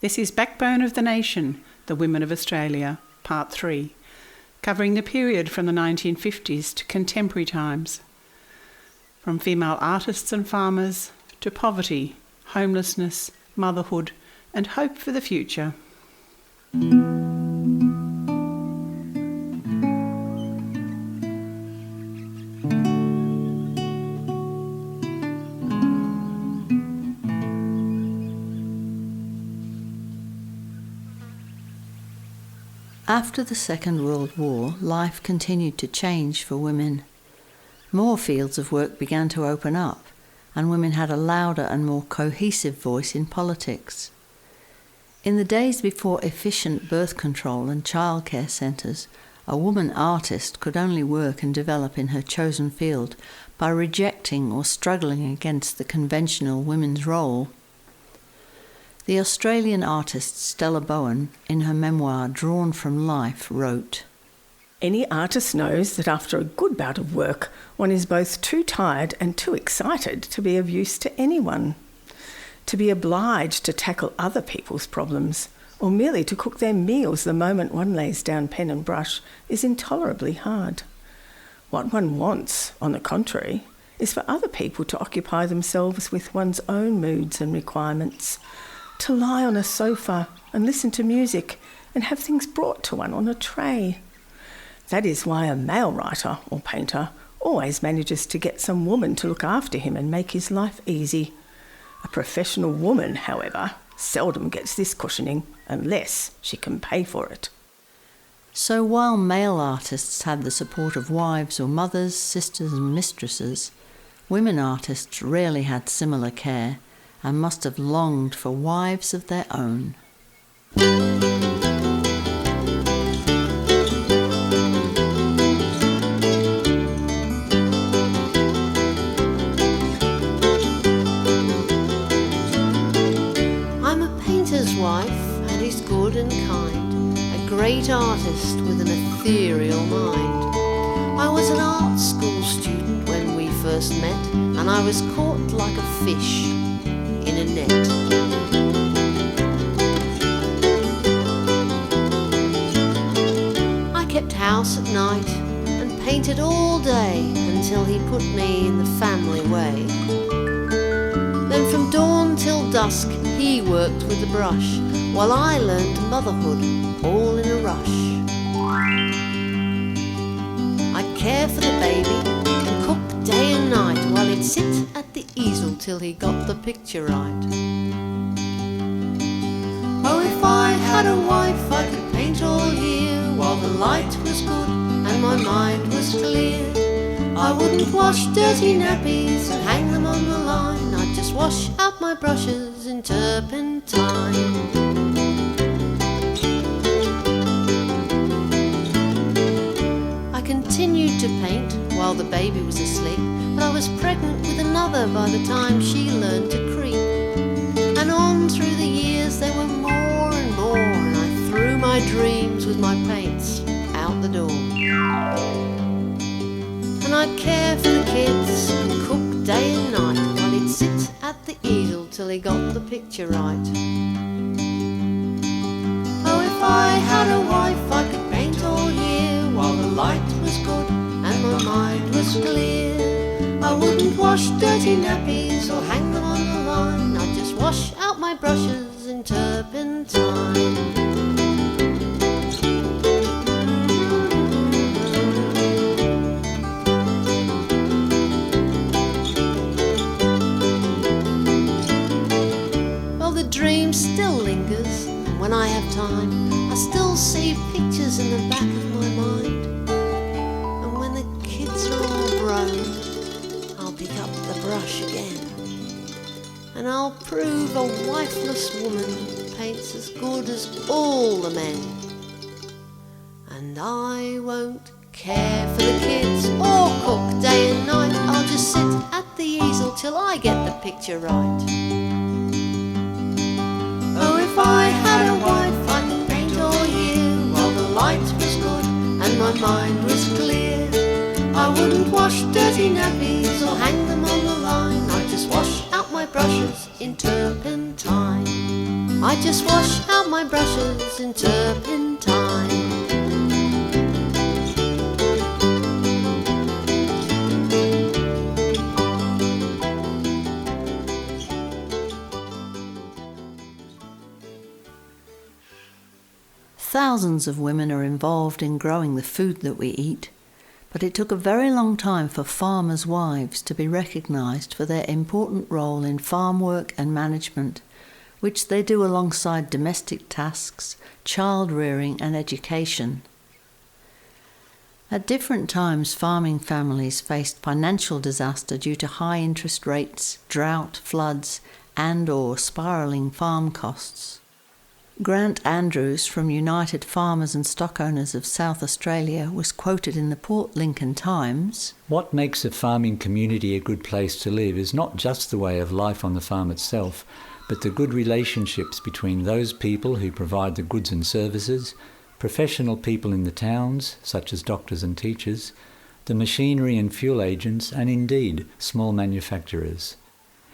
This is Backbone of the Nation, The Women of Australia, Part 3, covering the period from the 1950s to contemporary times. From female artists and farmers to poverty, homelessness, motherhood, and hope for the future. After the Second World War, life continued to change for women. More fields of work began to open up, and women had a louder and more cohesive voice in politics. In the days before efficient birth control and childcare centres, a woman artist could only work and develop in her chosen field by rejecting or struggling against the conventional women's role. The Australian artist Stella Bowen, in her memoir Drawn from Life, wrote, "Any artist knows that after a good bout of work, one is both too tired and too excited to be of use to anyone. To be obliged to tackle other people's problems, or merely to cook their meals the moment one lays down pen and brush, is intolerably hard. What one wants, on the contrary, is for other people to occupy themselves with one's own moods and requirements, to lie on a sofa and listen to music and have things brought to one on a tray. That is why a male writer or painter always manages to get some woman to look after him and make his life easy. A professional woman, however, seldom gets this cushioning unless she can pay for it." So while male artists had the support of wives or mothers, sisters and mistresses, women artists rarely had similar care and must have longed for wives of their own. I'm a painter's wife, and he's good and kind, a great artist with an ethereal mind. I was an art school student when we first met, and I was caught like a fish in a net. I kept house at night and painted all day until he put me in the family way. Then from dawn till dusk he worked with the brush, while I learned motherhood all in a rush. I'd care for the baby and cook day and night, while he'd sit at the easel till he got the picture right. Oh, if I had a wife I could paint all year, while the light was good and my mind was clear. I wouldn't wash dirty nappies and hang them on the line, I'd just wash out my brushes in turpentine. I continued to paint while the baby was asleep, but I was pregnant with another by the time she learned to creep. And on through the years there were more and more, and I threw my dreams with my paints out the door. And I'd care for the kids and cook day and night, while he'd sit at the easel till he got the picture right. Oh, if I had a wife I could paint all year, while the light was good and my mind was clear. I wouldn't wash dirty nappies or hang them on the line, I'd just wash out my brushes in turpentine. Well, the dream still lingers, and when I have time I still see pictures in the back of my mind. And when the kids are all grown, I'll pick up the brush again, and I'll prove a wifeless woman paints as good as all the men. And I won't care for the kids or cook day and night, I'll just sit at the easel till I get the picture right. Oh, if I had a wife I could paint all year, while the light was good and my mind was clear. I wouldn't wash dirty nappies or hang them on the line, I'd just wash out my brushes in turpentine. I just wash out my brushes in turpentine. Thousands of women are involved in growing the food that we eat, but it took a very long time for farmers' wives to be recognised for their important role in farm work and management, which they do alongside domestic tasks, child rearing and education. At different times, farming families faced financial disaster due to high interest rates, drought, floods, and/or spiralling farm costs. Grant Andrews from United Farmers and Stock Owners of South Australia was quoted in the Port Lincoln Times. What makes a farming community a good place to live is not just the way of life on the farm itself, but the good relationships between those people who provide the goods and services, professional people in the towns, such as doctors and teachers, the machinery and fuel agents, and indeed small manufacturers.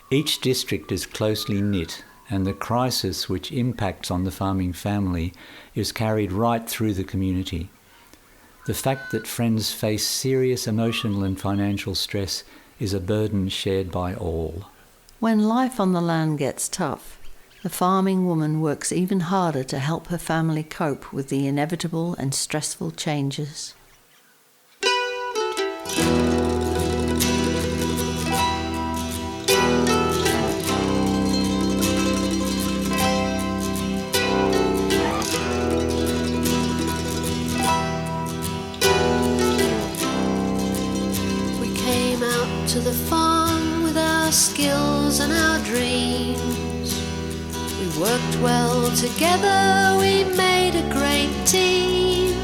Each district is closely knit, and the crisis which impacts on the farming family is carried right through the community. The fact that friends face serious emotional and financial stress is a burden shared by all. When life on the land gets tough, the farming woman works even harder to help her family cope with the inevitable and stressful changes. To the farm with our skills and our dreams. We worked well together, we made a great team.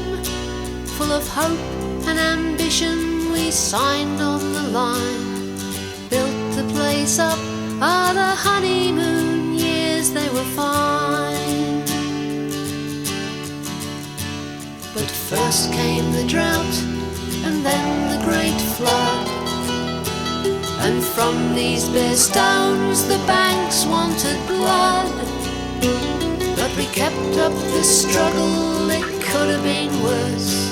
Full of hope and ambition, we signed on the line. Built the place up, the honeymoon years, they were fine. But first came the drought, and then the great flood. And from these bare stones the banks wanted blood. But we kept up the struggle, it could have been worse.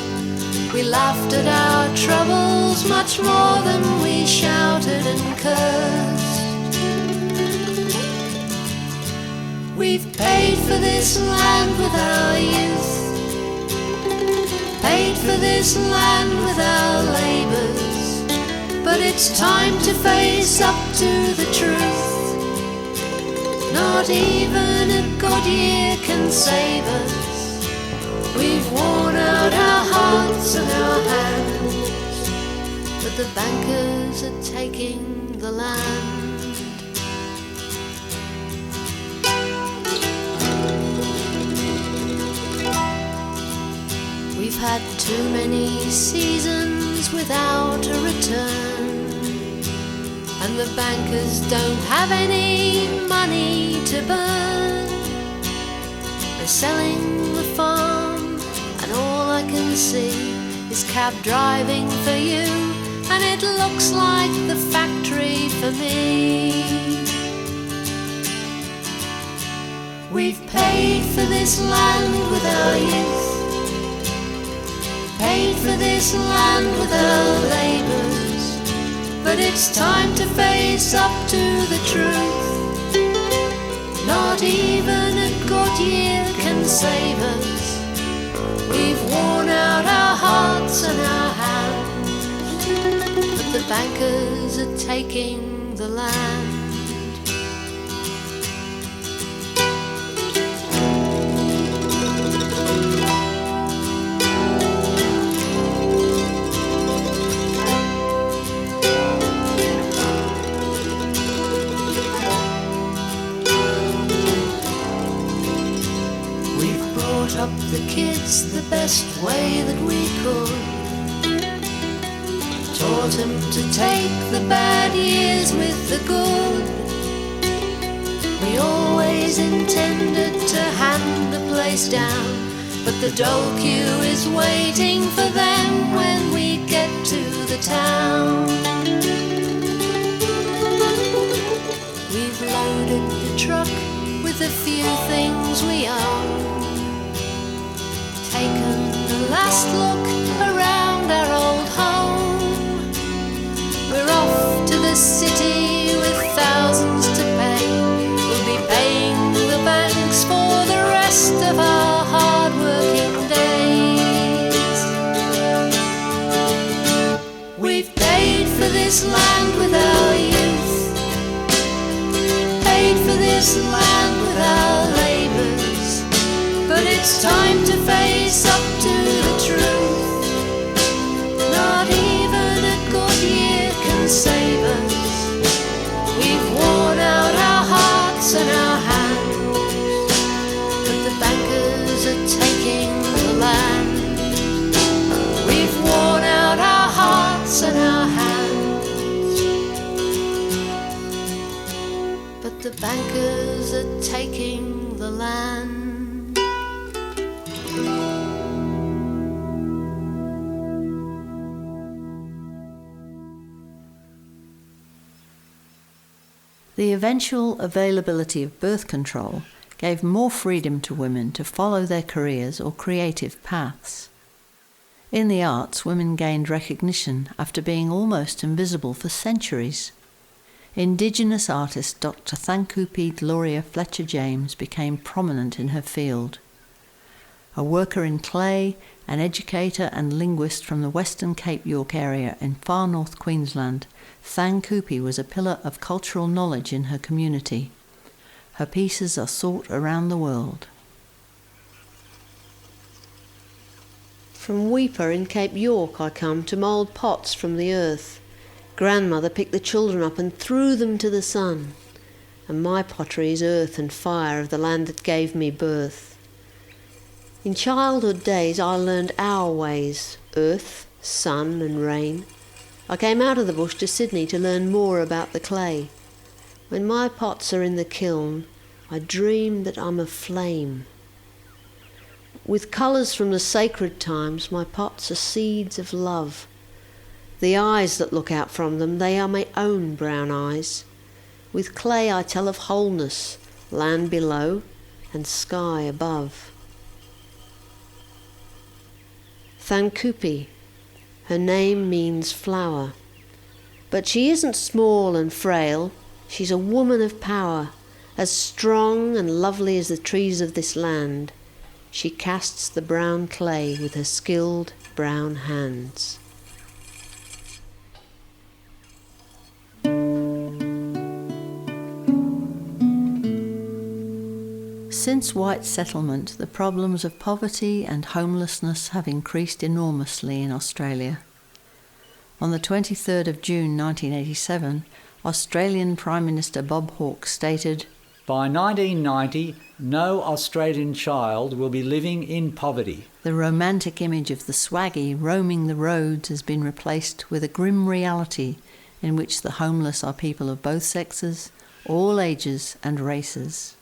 We laughed at our troubles much more than we shouted and cursed. We've paid for this land with our youth, paid for this land with our labours. But it's time to face up to the truth. Not even a good year can save us. We've worn out our hearts and our hands, but the bankers are taking the land. We've had too many seasons without a return, and the bankers don't have any money to burn. They're selling the farm, and all I can see is cab driving for you, and it looks like the factory for me. We've paid for this land with our youth, paid for this land with our labours, but it's time to face up to the truth. Not even a good year can save us. We've worn out our hearts and our hands, but the bankers are taking the land. Up the kids the best way that we could. Taught them to take the bad years with the good. We always intended to hand the place down, but the dole queue is waiting for them when we get to the town. We've loaded the truck with the few things we own. Taken a last look around our old home. We're off to the city with thousands to pay. We'll be paying the banks for the rest of our hard-working days. We've paid for this land with our youth, paid for this land with our labours, but it's time to face up to the truth. Not even a good year can save us. We've worn out our hearts and our hands, but the bankers are taking the land. We've worn out our hearts and our hands, but the bankers are taking the land. The eventual availability of birth control gave more freedom to women to follow their careers or creative paths. In the arts, women gained recognition after being almost invisible for centuries. Indigenous artist Dr. Thankupi Gloria Fletcher-James became prominent in her field. A worker in clay, an educator and linguist from the Western Cape York area in far north Queensland, Thankupi was a pillar of cultural knowledge in her community. Her pieces are sought around the world. From Weeper in Cape York I come to mould pots from the earth. Grandmother picked the children up and threw them to the sun. And my pottery is earth and fire of the land that gave me birth. In childhood days I learned our ways, earth, sun and rain. I came out of the bush to Sydney to learn more about the clay. When my pots are in the kiln, I dream that I'm a flame. With colours from the sacred times, my pots are seeds of love. The eyes that look out from them, they are my own brown eyes. With clay I tell of wholeness, land below and sky above. Thankupi. Her name means flower. But she isn't small and frail. She's a woman of power, as strong and lovely as the trees of this land. She casts the brown clay with her skilled brown hands. Since white settlement, the problems of poverty and homelessness have increased enormously in Australia. On the 23rd of June 1987, Australian Prime Minister Bob Hawke stated, "By 1990, no Australian child will be living in poverty." The romantic image of the swaggy roaming the roads has been replaced with a grim reality in which the homeless are people of both sexes, all ages and races.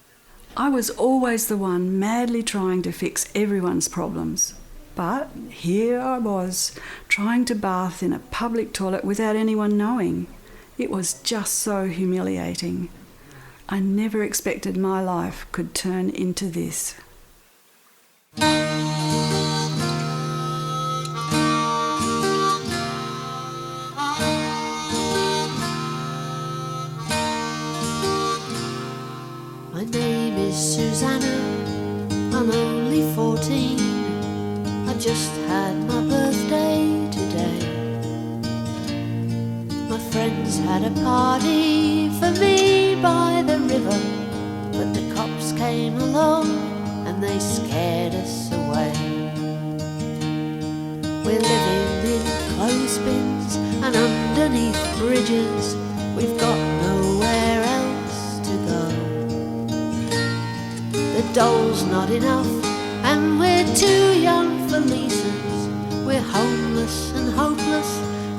I was always the one madly trying to fix everyone's problems. But here I was, trying to bath in a public toilet without anyone knowing. It was just so humiliating. I never expected my life could turn into this. My name is Susanna, I'm only 14. I just had my birthday today. My friends had a party for me by the river, but the cops came along and they scared us away. We're living in clothespins and underneath bridges. We've got nowhere else to go. The dole's not enough and we're too young for leases. We're homeless and hopeless,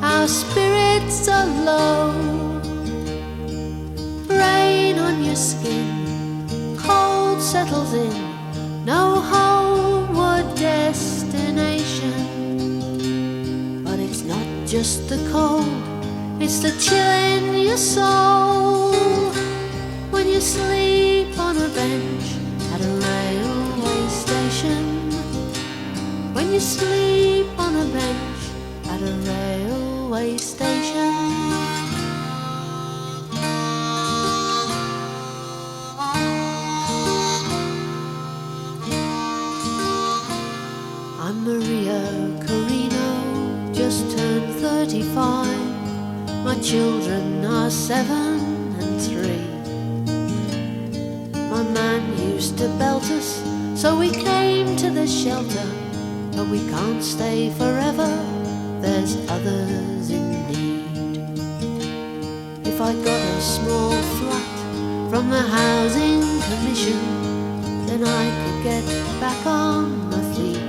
our spirits are low. Rain on your skin, cold settles in, no homeward destination. But it's not just the cold, it's the chill in your soul when you sleep on a bench railway station. I'm Maria Carino, just turned 35. My children are 7 and 3. My man used to belt us, so we came to the shelter. But we can't stay forever, there's others in need. If I got a small flat from the Housing Commission, then I could get back on my feet.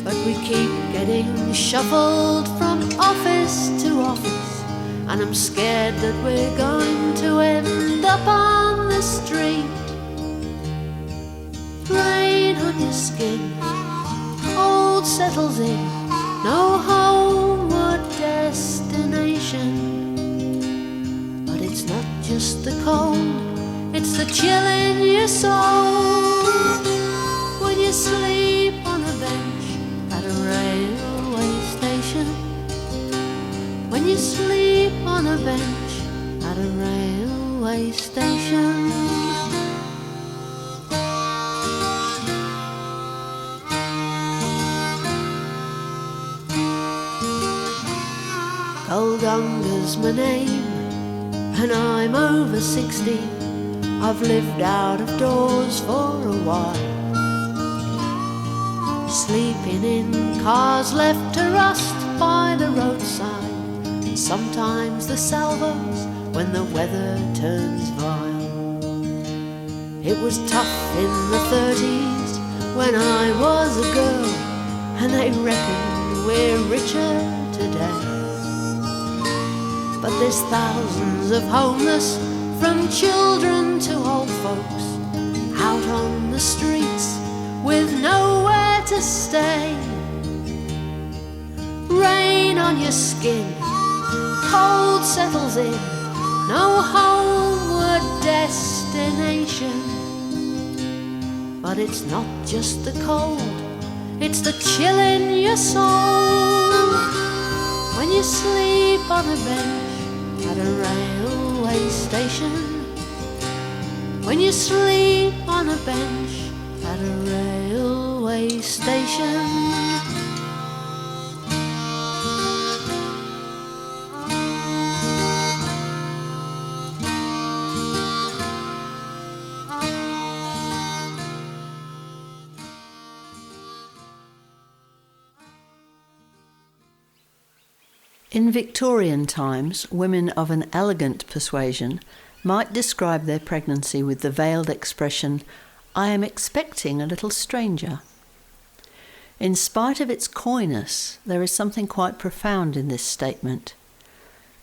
But we keep getting shuffled from office to office, and I'm scared that we're going to end up on the street. Rain on your skin, cold settles in, no homeward destination. But it's not just the cold, it's the chill in your soul. When you sleep on a bench at a railway station, when you sleep on a bench at a railway station. Golgonga's my name, and I'm over 60. I've lived out of doors for a while, sleeping in cars left to rust by the roadside, and sometimes the salvos when the weather turns vile. It was tough in the 30s when I was a girl, and they reckon we're richer today. But there's thousands of homeless, from children to old folks, out on the streets with nowhere to stay. Rain on your skin, cold settles in, no homeward destination. But it's not just the cold, it's the chill in your soul. When you sleep on a bench at a railway station, when you sleep on a bench at a railway station. In Victorian times, women of an elegant persuasion might describe their pregnancy with the veiled expression, "I am expecting a little stranger." In spite of its coyness, there is something quite profound in this statement.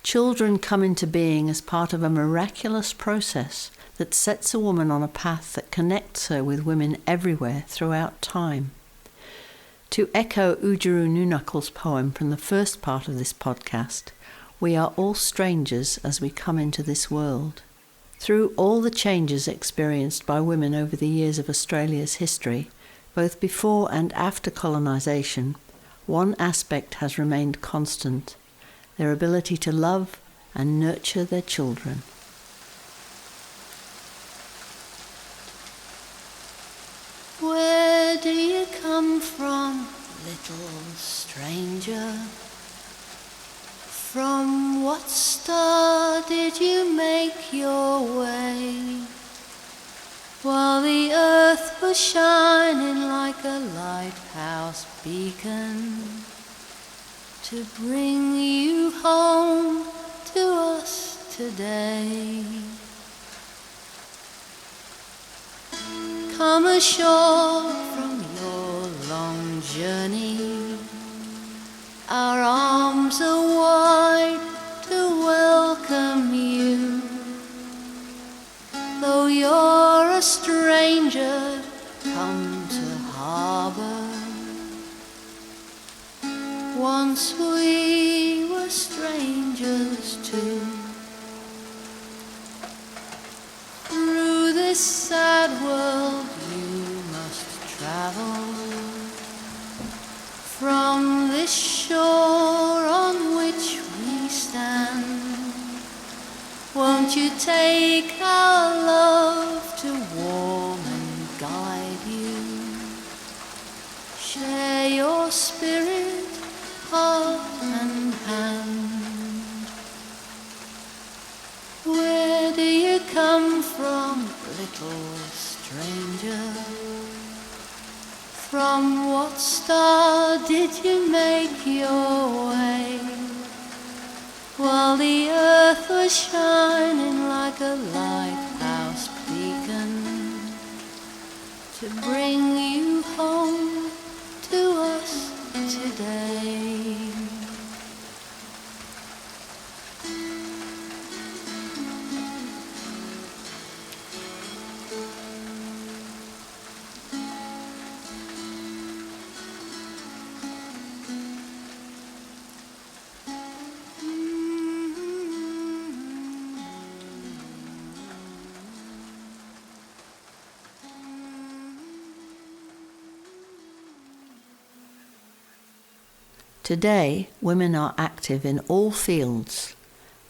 Children come into being as part of a miraculous process that sets a woman on a path that connects her with women everywhere throughout time. To echo Oodgeroo Noonuckal's poem from the first part of this podcast, we are all strangers as we come into this world. Through all the changes experienced by women over the years of Australia's history, both before and after colonisation, one aspect has remained constant: their ability to love and nurture their children. Where do you come from, little stranger? From what star did you make your way? While the earth was shining like a lighthouse beacon, to bring you home to us today. Come ashore from your long journey, our arms are wide to welcome you. Though you're a stranger, come to harbour. Once we were strangers too. Through this sad world you must travel, from this shore Oh, stranger, from what star did you make your way? While the earth was shining like a lighthouse beacon to bring you home to us today. Today, women are active in all fields.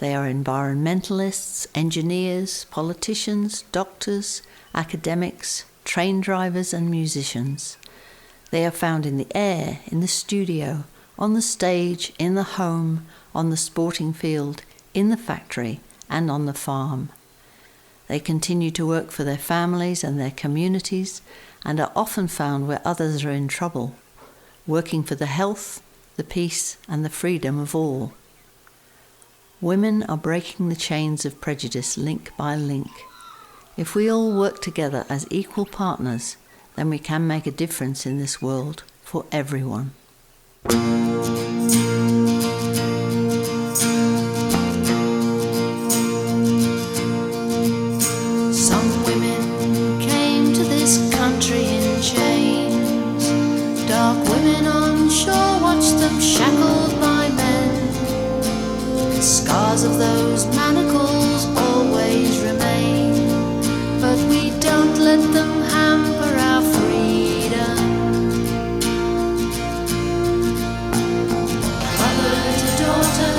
They are environmentalists, engineers, politicians, doctors, academics, train drivers and musicians. They are found in the air, in the studio, on the stage, in the home, on the sporting field, in the factory and on the farm. They continue to work for their families and their communities and are often found where others are in trouble, working for the health, the peace and the freedom of all. Women are breaking the chains of prejudice link by link. If we all work together as equal partners, then we can make a difference in this world for everyone. Some women came to this country in chains. Dark women on shore watched them shackled by men. The scars of those manacles always remain, but we don't let them hamper our freedom. Mother to daughter,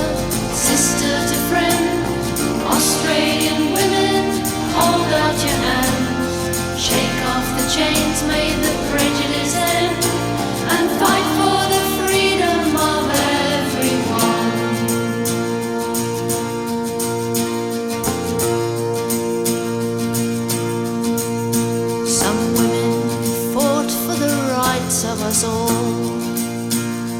sister to friend, Australian women, hold out your hands. Shake off the chains, may the prejudice end, and fight for the freedom of everyone. Some women fought for the rights of us all.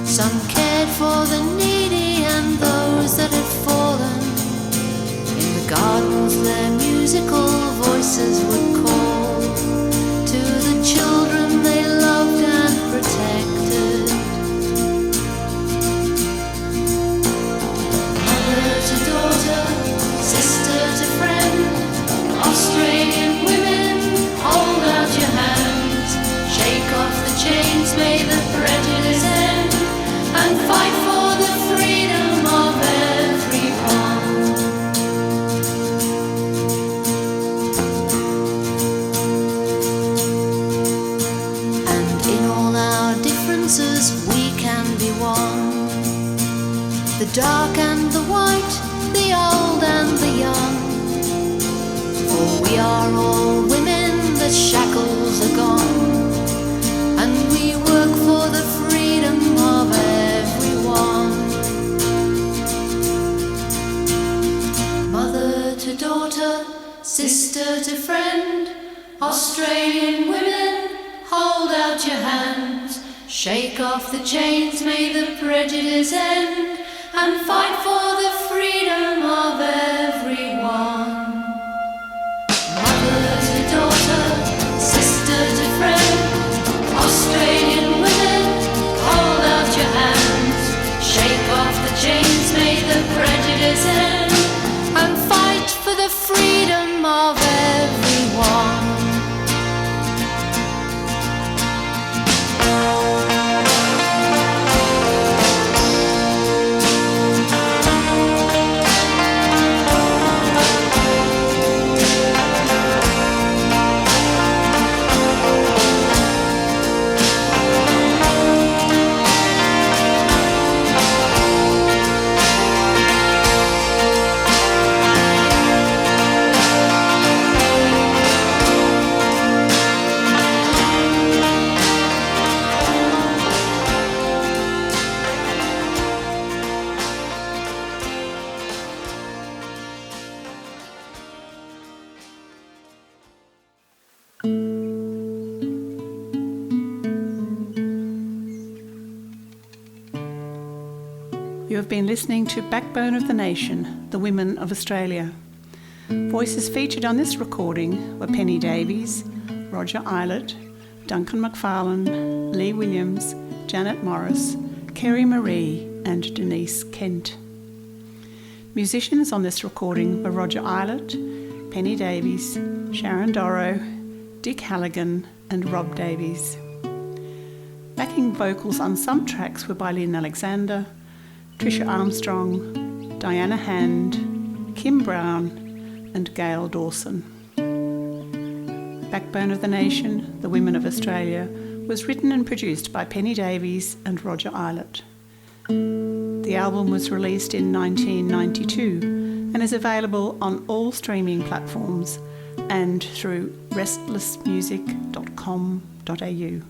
Some cared for the needy and those that had fallen. In the gardens their musical voices would call to the children they loved and protected. Mother to daughter, sister to friend, Australian women, hold out your hands. Shake off the chains, may the prejudice end, and fight for the freedom of everyone. And in all our differences we can be one. The dark and the white, the old and the young. For we are all women, the shackles are gone, and we work for the freedom of everyone. Mother to daughter, sister to friend, Australian women, hold out your hands. Shake off the chains, may the prejudice end, and fight for the freedom of everyone. Mother to daughter, sister to friend, Australian women, hold out your hands. Shake off the chains, may the prejudice end, and fight for the freedom of everyone. You have been listening to Backbone of the Nation, the Women of Australia. Voices featured on this recording were Penny Davies, Roger Ilott, Duncan McFarlane, Lee Williams, Janet Morris, Kerry Marie and Denise Kent. Musicians on this recording were Roger Ilott, Penny Davies, Sharon Dorrow, Dick Halligan and Rob Davies. Backing vocals on some tracks were by Lynn Alexander, Tricia Armstrong, Diana Hand, Kim Brown and Gail Dawson. Backbone of the Nation, the Women of Australia was written and produced by Penny Davies and Roger Ilott. The album was released in 1992 and is available on all streaming platforms and through restlessmusic.com.au.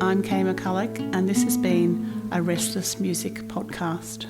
I'm Kay McCulloch and this has been a Restless Music podcast.